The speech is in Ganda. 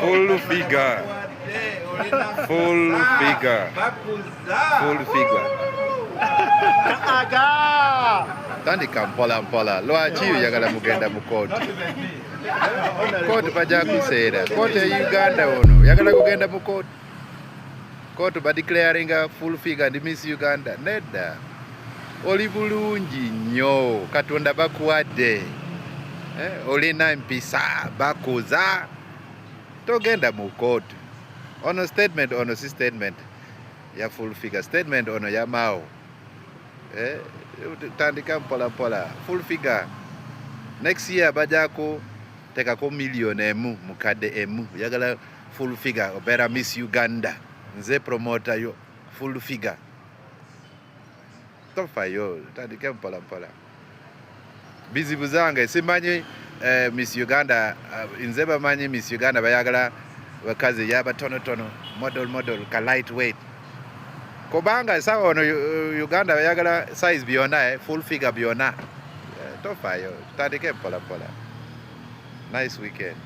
Full figure. Full figure. Full figure. Tandika mpola mpola. Lwaki oyagala mugenda mu kooti? Kooti bajja kuseera. Kooti e Uganda ono oyagala kugenda mu kooti? Kooti ba declaring a full figure and Miss Uganda. Nedda. Oli bulungi nnyo. Katonda bakuwadde. Olina empisa bakuza. Togenda mu kooti. Ono statement ono si statement ya full figure. Statement ono ya Mao. Tandika mpola mpola. Full figure. Next year bajako tekako million emu mukadde emu. Yagala full figure obera Miss Uganda. Nze promoter yo full figure. Tofa yo. Tandika mpola mpola. Bizibu zange simanyi Miss Uganda nze bamanyi Miss Uganda bayagala bakazi yaba tono model ka lightweight. Kobanga sawa ono Uganda bayagala size byonna full figure byonna. Tofa yo. Tandika mpola mpola. Nice weekend.